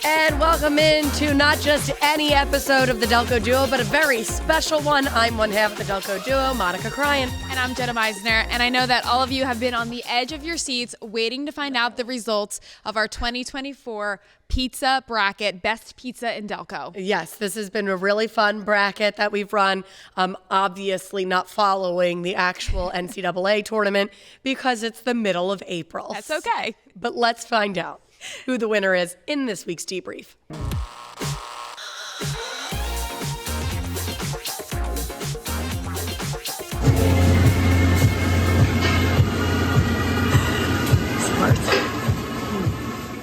And welcome into not just any episode of the Delco Duo, but a very special one. I'm one half of the Delco Duo, Monica Cryan. And I'm Jenna Meisner. And I know that all of you have been on the edge of your seats waiting to find out the results of our 2024 pizza bracket, Best Pizza in Delco. Yes, this has been a really fun bracket that we've run. Obviously not following the actual NCAA tournament because it's the middle of April. That's okay. But let's find out who the winner is in this week's debrief.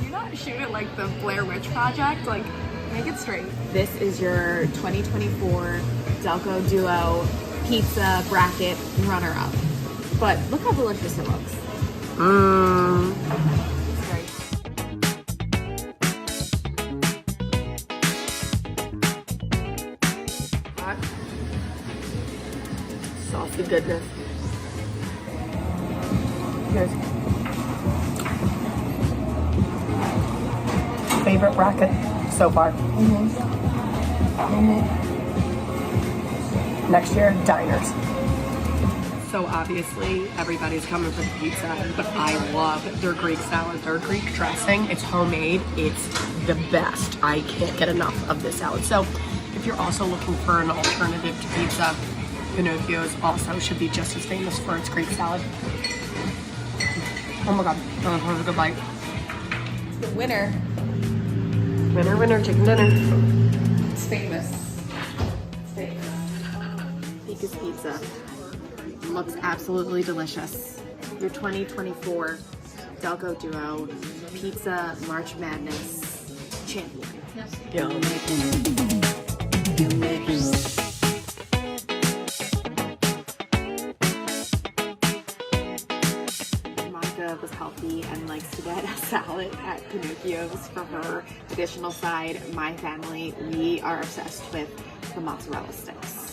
You're not shooting it like the Blair Witch Project, like make it straight. This is your 2024 Delco Duo pizza bracket runner-up. But look how delicious it looks. Saucy goodness. Here's favorite bracket so far. Next year, diners. So obviously, everybody's coming for the pizza, but I love their Greek salad, their Greek dressing. It's homemade. It's the best. I can't get enough of this salad. So if you're also looking for an alternative to pizza, Pinocchio's also should be just as famous for its Greek salad. Oh my God, that was a good bite. The winner. Winner, winner, chicken dinner. It's famous. It's famous. Pika's Pizza. Looks absolutely delicious. Your 2024 Delco Duo Pizza March Madness champion. Yum. Monica was healthy and likes to get a salad at Pinocchio's for her additional side. My family, we are obsessed with the mozzarella sticks.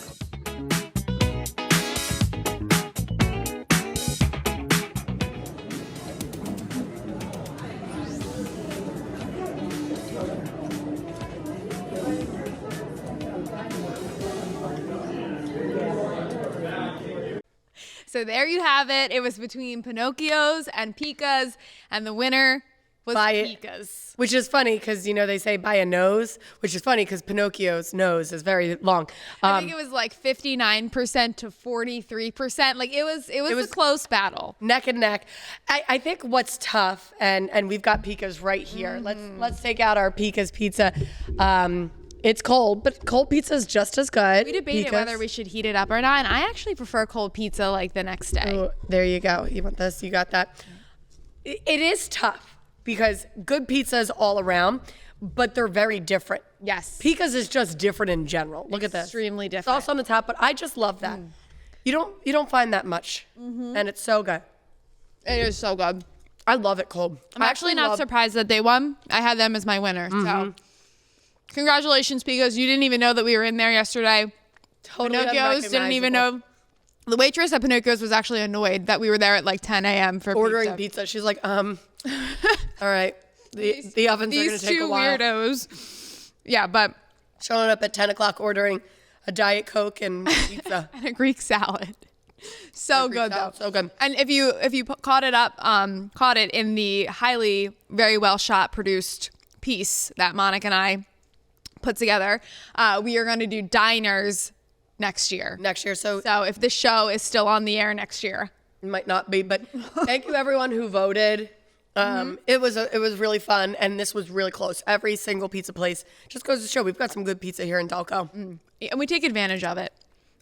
So there you have it. It was between Pinocchio's and Pika's, and the winner was Pika's. Which is funny because, you know, they say by a nose, which is funny because Pinocchio's nose is very long. I think it was like 59% to 43%. Like it was a close battle. Neck and neck. I think what's tough, and we've got Pika's right here. Let's take out our Pika's pizza. It's cold, but cold pizza is just as good. We debated whether we should heat it up or not, and I actually prefer cold pizza like the next day. Ooh, there you go. You want this? You got that. It is tough because good pizza is all around, but they're very different. Yes. Pika's is just different in general. Look at this. Extremely different. Sauce on the top, but I just love that. You don't find that much, and it's so good. It is so good. I love it cold. I'm actually not surprised that they won. I had them as my winner. So congratulations, Pika's. You didn't even know that we were in there yesterday. Totally Pinocchio's didn't even know. The waitress at Pinocchio's was actually annoyed that we were there at like 10 a.m. for ordering pizza. She's like, all right, the ovens are going to take a while. These two weirdos. Yeah, but showing up at 10 o'clock ordering a Diet Coke and pizza. and a Greek salad. So good though. So good. And if you caught it in the very well shot, produced piece that Monica and I put together, we are going to do diners next year. So if the show is still on the air next year, it might not be, but thank you everyone who voted. It was really fun, and this was really close. Every single pizza place just goes to show we've got some good pizza here in Delco, and we take advantage of it.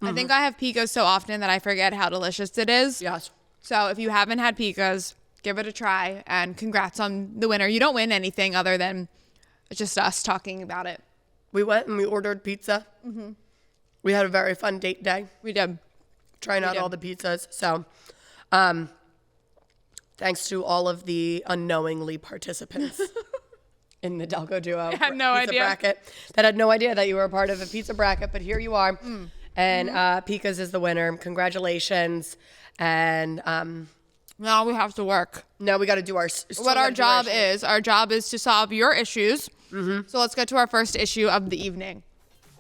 I think I have Pika's so often that I forget how delicious it is. Yes. So if you haven't had Pika's, give it a try, and congrats on the winner. You don't win anything other than just us talking about it. We went and we ordered pizza. We had a very fun date day. We did. Trying out all the pizzas. So thanks to all of the unknowingly participants in the Delco Duo I had no pizza idea. bracket that had no idea that you were a part of a pizza bracket, but here you are. And Pika's is the winner. Congratulations. And Now we have to work. Now we got to do our... What our job is. Our job is to solve your issues. So let's get to our first issue of the evening.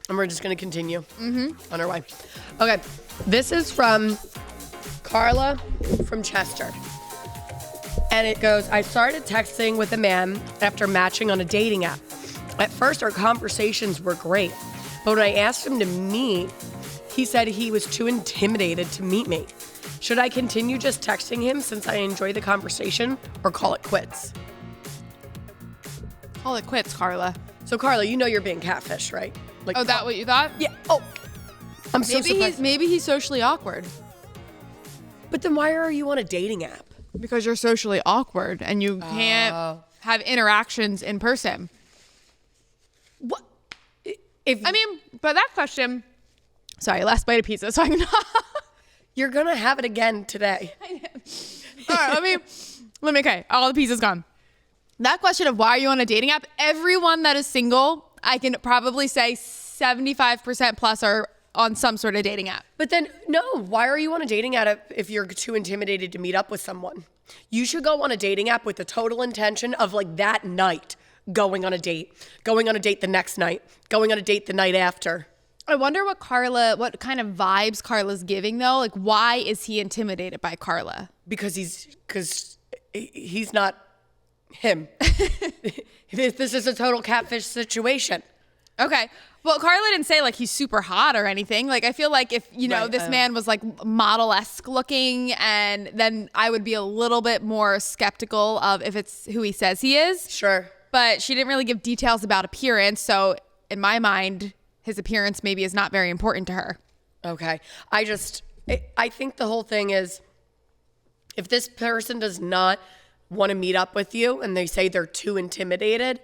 And we're just going to continue on our way. Okay. This is from Carla from Chester. And it goes, I started texting with a man after matching on a dating app. At first, our conversations were great. But when I asked him to meet, he said he was too intimidated to meet me. Should I continue just texting him since I enjoy the conversation, or call it quits? Call it quits, Carla. So, Carla, you know you're being catfished, right? Like, Oh, that what you thought? Yeah. Oh, I'm so surprised. Maybe he's socially awkward. But then why are you on a dating app? Because you're socially awkward and you can't have interactions in person. What? But that question... Sorry, last bite of pizza, so I can... You're going to have it again today. All right, let me, okay, all the pieces gone. That question of why are you on a dating app, everyone that is single, I can probably say 75% plus are on some sort of dating app. But then, no, why are you on a dating app if you're too intimidated to meet up with someone? You should go on a dating app with the total intention of like that night going on a date the next night, going on a date the night after. I wonder what kind of vibes Carla's giving though. Like, why is he intimidated by Carla? Because he's not him. This is a total catfish situation. Okay. Well, Carla didn't say like he's super hot or anything. Like, I feel like if, this man was like model-esque looking, and then I would be a little bit more skeptical of if it's who he says he is. Sure. But she didn't really give details about appearance. So in my mind, his appearance maybe is not very important to her. Okay. I think the whole thing is, if this person does not want to meet up with you and they say they're too intimidated,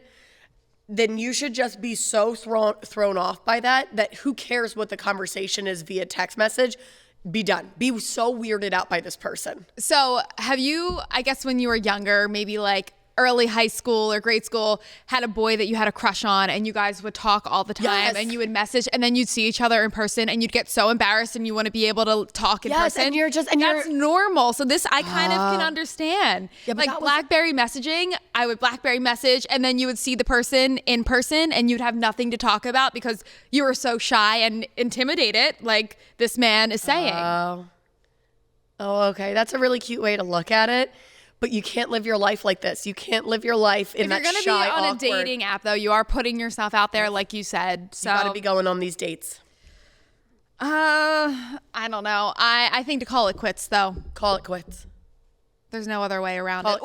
then you should just be so thrown off by that who cares what the conversation is via text message? Be done. Be so weirded out by this person. So have you, I guess when you were younger, maybe like early high school or grade school, had a boy that you had a crush on and you guys would talk all the time and you would message and then you'd see each other in person and you'd get so embarrassed and you want to be able to talk in person. That's normal. So this I kind of can understand. Yeah, like BlackBerry messaging, I would BlackBerry message and then you would see the person in person and you'd have nothing to talk about because you were so shy and intimidated, like this man is saying. Oh, okay. That's a really cute way to look at it. But you can't live your life like this. You can't live your life in that shy, If you're going to be on awkward... a dating app, though, you are putting yourself out there, like you said. So you got to be going on these dates. I don't know. I think to call it quits, though. Call it quits. There's no other way around it.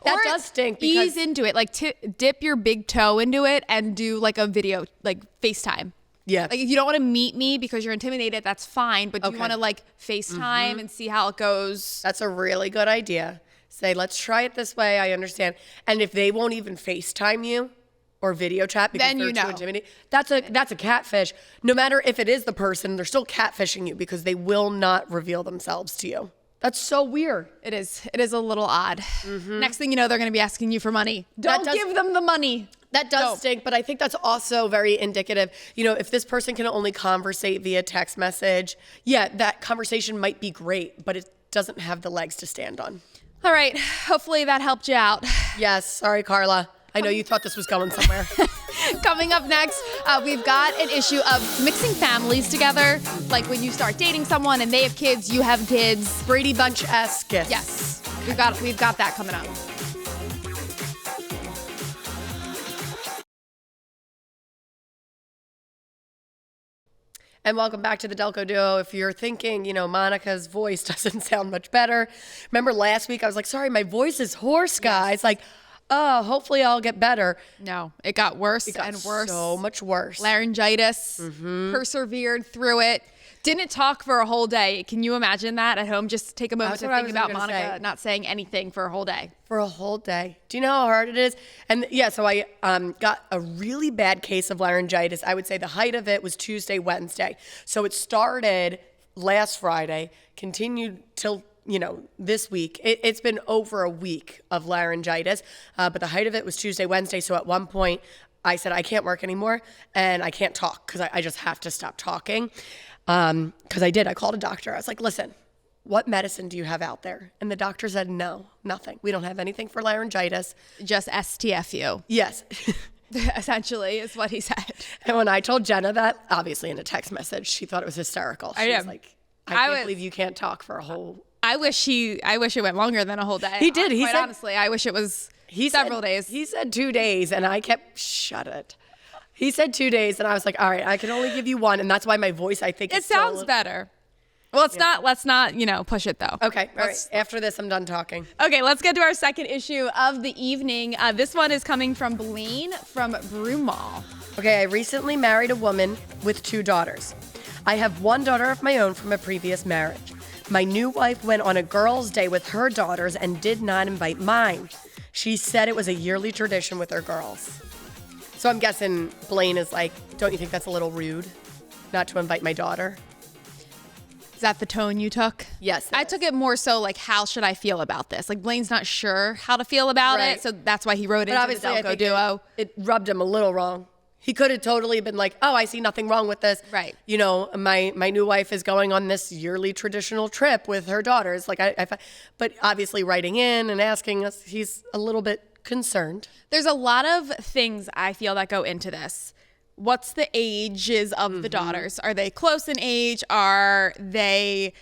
That does stink. Ease into it. Like dip your big toe into it and do like a video, like FaceTime. Yeah. Like if you don't want to meet me because you're intimidated, that's fine. But you want to like FaceTime and see how it goes. That's a really good idea. Say, let's try it this way. I understand. And if they won't even FaceTime you or video chat because they're too intimidated, that's a catfish. No matter if it is the person, they're still catfishing you because they will not reveal themselves to you. That's so weird. It is. It is a little odd. Next thing you know, they're going to be asking you for money. Don't give them the money. That does stink, but I think that's also very indicative. If this person can only conversate via text message, yeah, that conversation might be great, but it doesn't have the legs to stand on. All right. Hopefully that helped you out. Yes. Sorry, Carla. I know you thought this was going somewhere. Coming up next, we've got an issue of mixing families together. Like when you start dating someone and they have kids, you have kids. Brady Bunch-esque. Yes. We've got that coming up. And welcome back to the Delco Duo. If you're thinking, Monica's voice doesn't sound much better. Remember last week I was like, sorry, my voice is hoarse, guys. Like, oh, hopefully I'll get better. No, it got worse and worse. So much worse. Laryngitis, persevered through it. Didn't talk for a whole day. Can you imagine that at home? Just take a moment to think about Monica not saying anything for a whole day. For a whole day. Do you know how hard it is? And yeah, so I got a really bad case of laryngitis. I would say the height of it was Tuesday, Wednesday. So it started last Friday, continued till this week. It's been over a week of laryngitis, but the height of it was Tuesday, Wednesday. So at one point I said, I can't work anymore and I can't talk because I just have to stop talking. Because I called a doctor. I was like, listen, what medicine do you have out there? And the doctor said, no, nothing. We don't have anything for laryngitis. Just STFU. Yes. Essentially is what he said. And when I told Jenna that, obviously in a text message, she thought it was hysterical. She was like, I can't believe you can't talk for a whole... I wish it went longer than a whole day. He did. He said, honestly, I wish it was several days. He said 2 days, and I kept, shut it. He said 2 days, and I was like, all right, I can only give you one. And that's why my voice, I think, it sounds better. Well, let's not, push it though. Okay. All right. After this, I'm done talking. Okay, let's get to our second issue of the evening. This one is coming from Blaine from Broomall. Okay, I recently married a woman with 2 daughters. I have 1 daughter of my own from a previous marriage. My new wife went on a girls' day with her daughters and did not invite mine. She said it was a yearly tradition with her girls. So I'm guessing Blaine is like, don't you think that's a little rude not to invite my daughter? Is that the tone you took? Yes. I took it more so like, how should I feel about this? Like, Blaine's not sure how to feel about it, so that's why he wrote it into the Delco Duo. It rubbed him a little wrong. He could have totally been like, oh, I see nothing wrong with this. Right. My new wife is going on this yearly traditional trip with her daughters. Like, but obviously writing in and asking us, he's a little bit concerned. There's a lot of things I feel that go into this. What's the ages of the daughters? Are they close in age? Are they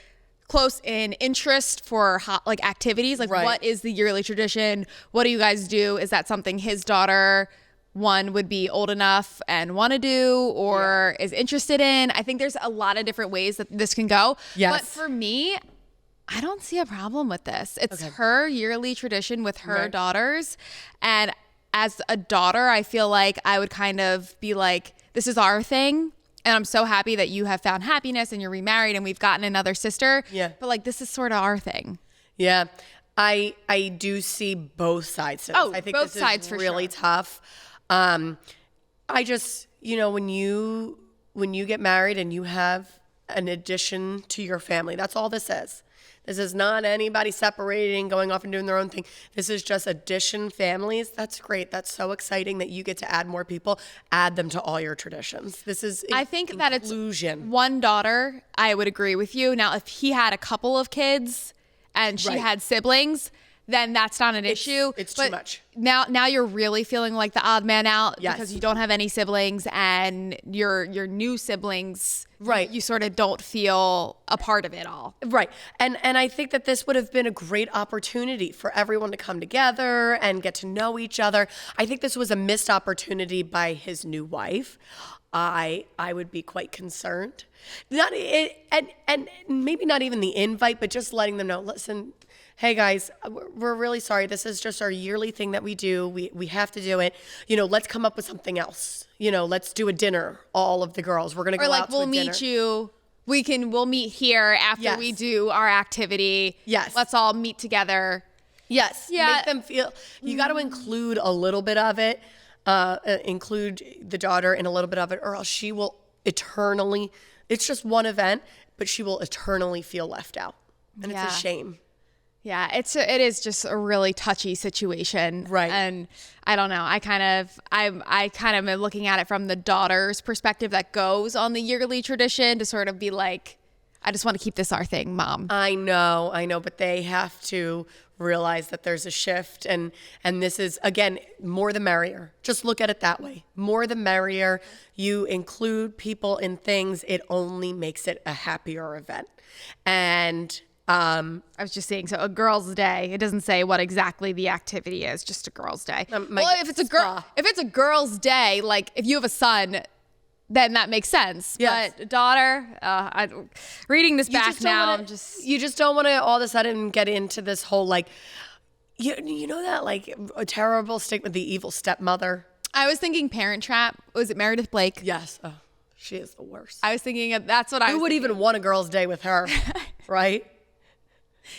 close in interest for activities? Like, right. What is the yearly tradition? What do you guys do? Is that something his daughter one would be old enough and want to do or is interested in? I think there's a lot of different ways that this can go. Yes. But for me, I don't see a problem with this. It's her yearly tradition with her daughters. And as a daughter, I feel like I would kind of be like, this is our thing. And I'm so happy that you have found happiness and you're remarried and we've gotten another sister. Yeah. But like, this is sort of our thing. Yeah. I do see both sides to this. I think both this sides is for really sure. tough. I just, when you get married and you have an addition to your family, that's all this is. This is not anybody separating, going off and doing their own thing. This is just addition families. That's great. That's so exciting that you get to add more people, add them to all your traditions. This is I think that it's inclusion. 1 daughter. I would agree with you. Now, if he had a couple of kids and she had siblings, then that's not an issue. It's too much. Now you're really feeling like the odd man out Yes. because you don't have any siblings and your new siblings, right? You sort of don't feel a part of it all. Right. And I think that this would have been a great opportunity for everyone to come together and get to know each other. I think this was a missed opportunity by his new wife. I would be quite concerned. And maybe not even the invite, but just letting them know, listen, hey guys, we're really sorry. This is just our yearly thing that we do. We have to do it. Let's come up with something else. Let's do a dinner, all of the girls. We're going to go out to a dinner. We'll meet you. We'll meet here after we do our activity. Yes. Let's all meet together. Yes. Yeah. Make them feel, you got to include a little bit of it, include the daughter in a little bit of it, or else she will eternally, it's just one event, but she will eternally feel left out. And it's a shame. Yeah, it is just a really touchy situation. Right. And I don't know. I kind of am looking at it from the daughter's perspective that goes on the yearly tradition to sort of be like, I just want to keep this our thing, Mom. I know, but they have to realize that there's a shift and this is, again, more the merrier. Just look at it that way. More the merrier. You include people in things, it only makes it a happier event. And I was just saying, so a girls' day. It doesn't say what exactly the activity is. Just a girls' day. Well, if it's a girls' day, like if you have a son, then that makes sense. Yes. But daughter, reading this back now, you just don't want to all of a sudden get into this whole like, you know that like a terrible stick with the evil stepmother. I was thinking Parent Trap. Was it Meredith Blake? Yes. Oh, she is the worst. I was thinking that's what I was. Who would even want a girls' day with her, right?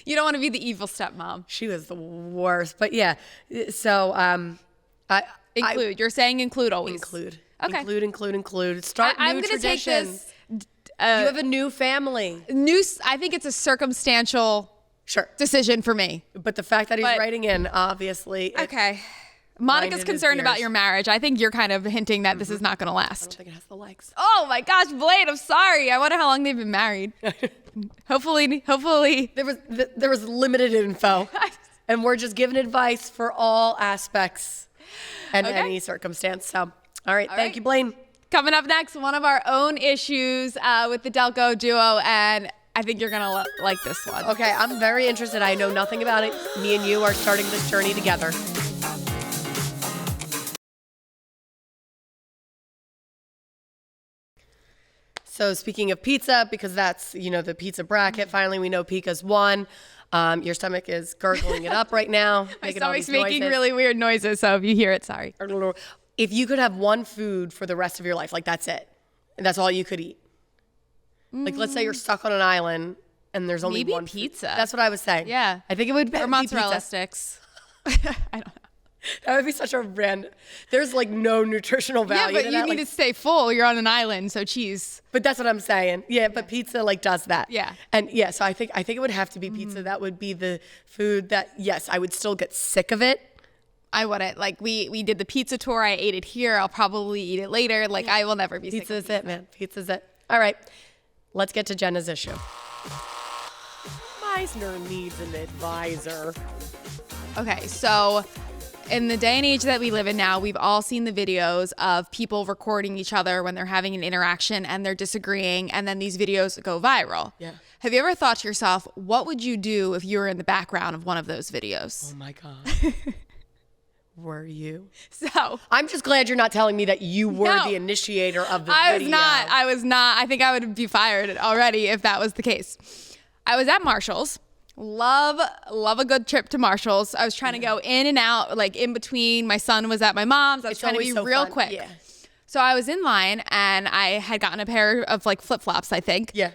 You don't want to be the evil stepmom. She was the worst. But yeah, so You're saying include always. Include. Okay. Include. Start new traditions. Take this. You have a new family. I think it's a circumstantial decision for me. But the fact that he's writing in, obviously. Okay. Monica's concerned about your marriage. I think you're kind of hinting that this is not going to last. I don't think it has the legs. Oh my gosh, Blade, I'm sorry. I wonder how long they've been married. Hopefully. There was limited info, and we're just giving advice for all aspects and any circumstance. So, all right, thank you, Blaine. Coming up next, one of our own issues with the Delco Duo, and I think you're gonna like this one. Okay, I'm very interested. I know nothing about it. Me and you are starting this journey together. So speaking of pizza, because that's, the pizza bracket, finally we know Pika's won. Your stomach is gurgling it up right now. My stomach's making really weird noises, so if you hear it, sorry. If you could have one food for the rest of your life, like that's it, and that's all you could eat. Like let's say you're stuck on an island and there's only one pizza. That's what I was saying. Yeah. I think it would be or mozzarella pizza. Sticks. I don't know. That would be such a random. There's like no nutritional value. Yeah, but you need to stay full. You're on an island, so cheese. But that's what I'm saying. Yeah, but pizza like does that. Yeah. And yeah, so I think it would have to be pizza. That would be the food that, yes, I would still get sick of it. I wouldn't. Like we did the pizza tour. I ate it here. I'll probably eat it later. Like I will never be sick of Pizza's it, man. Pizza's it. All right. Let's get to Jenna's issue. Meisner needs an advisor. Okay, so in the day and age that we live in now, we've all seen the videos of people recording each other when they're having an interaction and they're disagreeing, and then these videos go viral. Yeah. Have you ever thought to yourself, what would you do if you were in the background of one of those videos? Oh my God. Were you? So I'm just glad you're not telling me that you were the initiator of the video. I was not. I think I would be fired already if that was the case. I was at Marshall's. Love a good trip to Marshall's. I was trying to go in and out, like in between. My son was at my mom's. I was trying to be real quick. Yeah. So I was in line and I had gotten a pair of like flip-flops, I think. Yeah.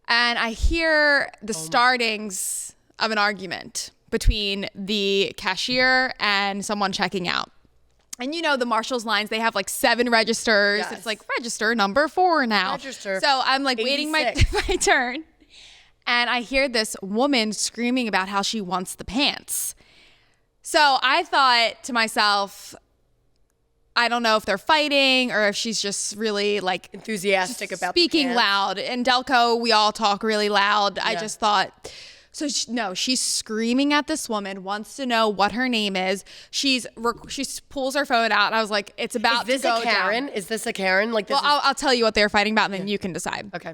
And I hear the startings of an argument between the cashier and someone checking out. And the Marshall's lines, they have like 7 registers. Yes. It's like register number 4 now. Register. So I'm like 86. waiting my turn. And I hear this woman screaming about how she wants the pants. So I thought to myself, I don't know if they're fighting or if she's just really like enthusiastic about speaking the pants. loud. In Delco, we all talk really loud. Yeah. I just thought, no, she's screaming at this woman, wants to know what her name is. She pulls her phone out, and I was like, it's about to go down. Is this a Karen? Is this a Karen? Like this? Well, I'll tell you what they're fighting about, and then you can decide. Okay.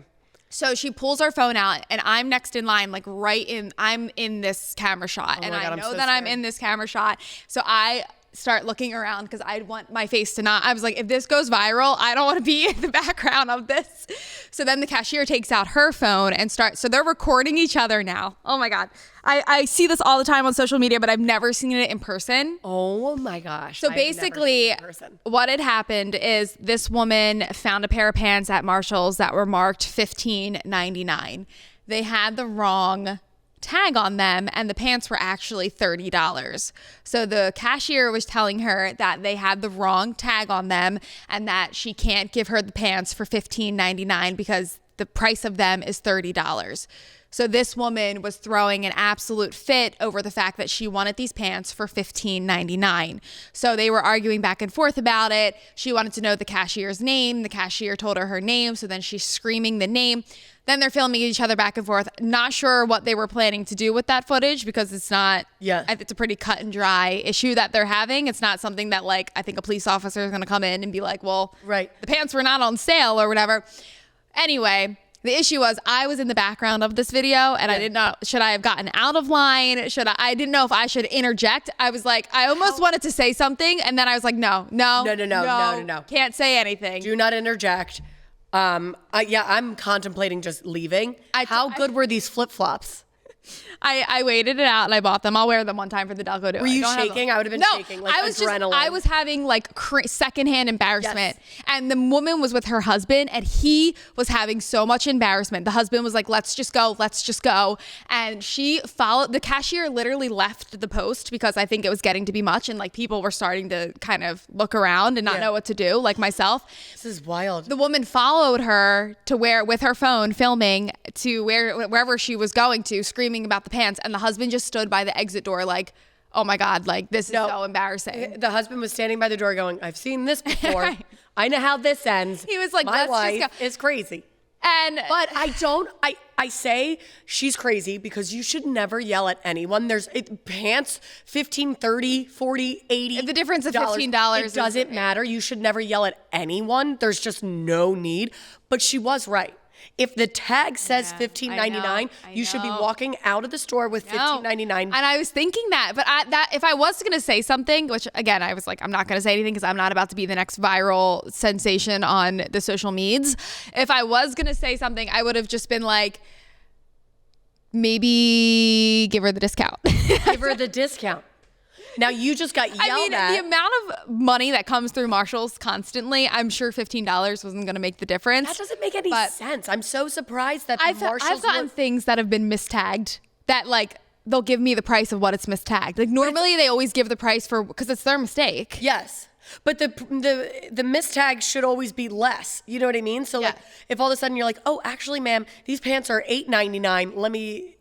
So she pulls her phone out, and I'm next in line, like I'm in this camera shot. Oh and God, I know so that scared. I'm in this camera shot. So I start looking around because I want my face to not. I was like, if this goes viral, I don't want to be in the background of this. So then the cashier takes out her phone and so they're recording each other now. Oh my God. I see this all the time on social media, but I've never seen it in person. Oh my gosh. So basically, what had happened is this woman found a pair of pants at Marshall's that were marked $15.99. They had the wrong tag on them, and the pants were actually $30. So the cashier was telling her that they had the wrong tag on them and that she can't give her the pants for $15.99 because the price of them is $30. So this woman was throwing an absolute fit over the fact that she wanted these pants for $15.99. So they were arguing back and forth about it. She wanted to know the cashier's name. The cashier told her name. So then she's screaming the name. Then they're filming each other back and forth. Not sure what they were planning to do with that footage because it's not, it's a pretty cut and dry issue that they're having. It's not something that like, I think a police officer is going to come in and be like, well, the pants were not on sale or whatever. Anyway, the issue was I was in the background of this video and I didn't know, should I have gotten out of line? I didn't know if I should interject. I was like, I almost wanted to say something. And then I was like, no. Can't say anything. Do not interject. I'm contemplating just leaving. How good were these flip-flops? I waited it out and I bought them. I'll wear them one time for the Delco Duo. Were you shaking? I would have been shaking like adrenaline. I was having like secondhand embarrassment. Yes. And the woman was with her husband and he was having so much embarrassment. The husband was like, let's just go. And she followed. The cashier literally left the post because I think it was getting to be much and like people were starting to kind of look around and not know what to do, like myself. This is wild. The woman followed her to with her phone filming to wherever she was going to, screaming about the pants, and the husband just stood by the exit door like, oh my God, like this is so embarrassing. The husband was standing by the door going, I've seen this before. Right. I know how this ends. He was like, my wife is crazy. But I I say she's crazy because you should never yell at anyone. There's pants, $15, $30, $40, $80. The difference of $15 It doesn't matter. You should never yell at anyone. There's just no need. But she was right. If the tag says $15.99, you should be walking out of the store with $15.99. And I was thinking that, but if I was going to say something, which again, I was like, I'm not going to say anything because I'm not about to be the next viral sensation on the social medias. If I was going to say something, I would have just been like, maybe give her the discount. Give her the discount. Now you just got yelled at. The amount of money that comes through Marshall's constantly, I'm sure $15 wasn't going to make the difference. That doesn't make any sense. I'm so surprised that Marshall's. I've gotten things that have been mistagged that like they'll give me the price of what it's mistagged. Like normally they always give the price because it's their mistake. Yes. But the mistag should always be less. You know what I mean? So like if all of a sudden you're like, oh, actually, ma'am, these pants are $8.99. Let me,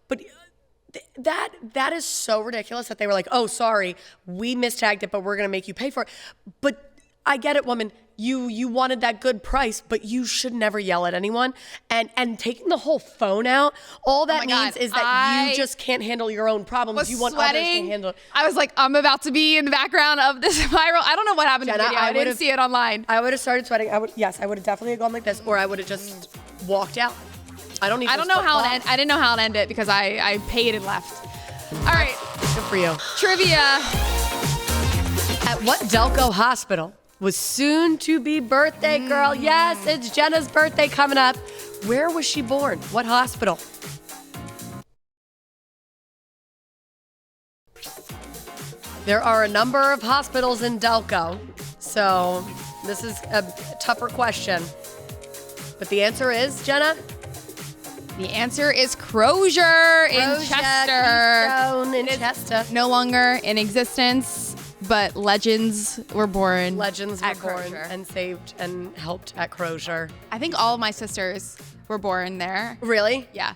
but. That is so ridiculous that they were like, oh, sorry, we mistagged it, but we're going to make you pay for it. But I get it, woman. You wanted that good price, but you should never yell at anyone. And taking the whole phone out, all that means is that you just can't handle your own problems. You want others to handle it. I was like, I'm about to be in the background of this viral. I don't know what happened in the video. I didn't see it online. I would have started sweating. I would have definitely gone like this, or I would have just walked out. I don't know how it ended. I didn't know how it ended because I paid and left. All right. Good for you. Trivia. At what Delco hospital was soon to be birthday girl? Yes, it's Jenna's birthday coming up. Where was she born? What hospital? There are a number of hospitals in Delco, so this is a tougher question. But the answer is, Jenna? The answer is Crozier in Chester. In Chester. No longer in existence, but legends were born. Legends were born Crozier. and saved and helped at Crozier. I think all of my sisters were born there. Really? Yeah.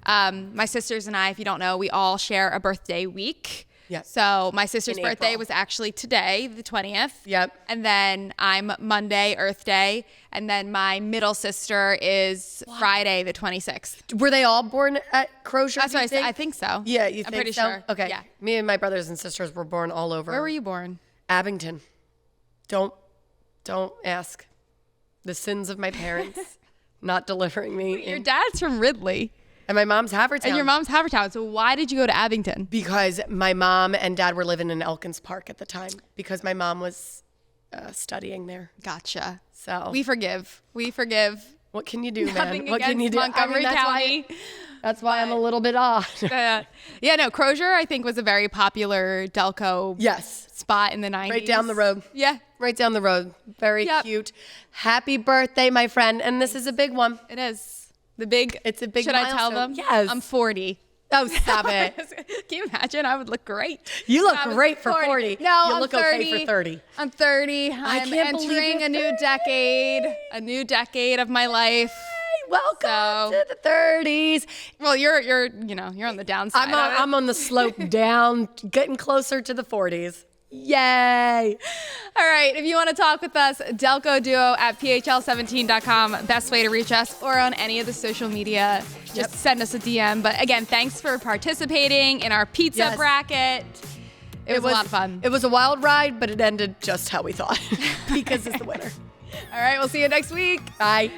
My sisters and I, if you don't know, we all share a birthday week. Yeah. So my sister's In birthday April. was actually today, the 20th. Yep. And then I'm Monday, Earth Day. And then my middle sister is Friday, the 26th. Were they all born at Crozier? That's what I said. I think so. Yeah, you think so? I'm pretty sure. Okay. Yeah. Me and my brothers and sisters were born all over. Where were you born? Abington. Don't ask. The sins of my parents not delivering me. Your dad's from Ridley. And my mom's Havertown. And your mom's Havertown. So why did you go to Abington? Because my mom and dad were living in Elkins Park at the time. Because my mom was studying there. Gotcha. So we forgive. What can you do, Nothing man? What can you do? Montgomery County. That's why I'm a little bit odd. No, Crozier, I think, was a very popular Delco spot in the 90s. Right down the road. Yeah. Right down the road. Very cute. Happy birthday, my friend. And this is a big one. It is. It's a big Should milestone. I tell them? Yes. I'm 40. Oh, stop it. Can you imagine? I would look great. You look great for 40. No, you I'm look 30. okay for 30. I'm 30. I I'm can't believe entering you're a new 30. decade. A new decade of my life. Hey, welcome to the 30s. Well, you're on the downside. I'm on the slope down, getting closer to the 40s. Yay. All right. If you want to talk with us, Delco Duo at phl17.com. Best way to reach us, or on any of the social media. Just send us a DM. But again, thanks for participating in our pizza bracket. It was a lot of fun. It was a wild ride, but it ended just how we thought. Because it's the winner. All right. We'll see you next week. Bye.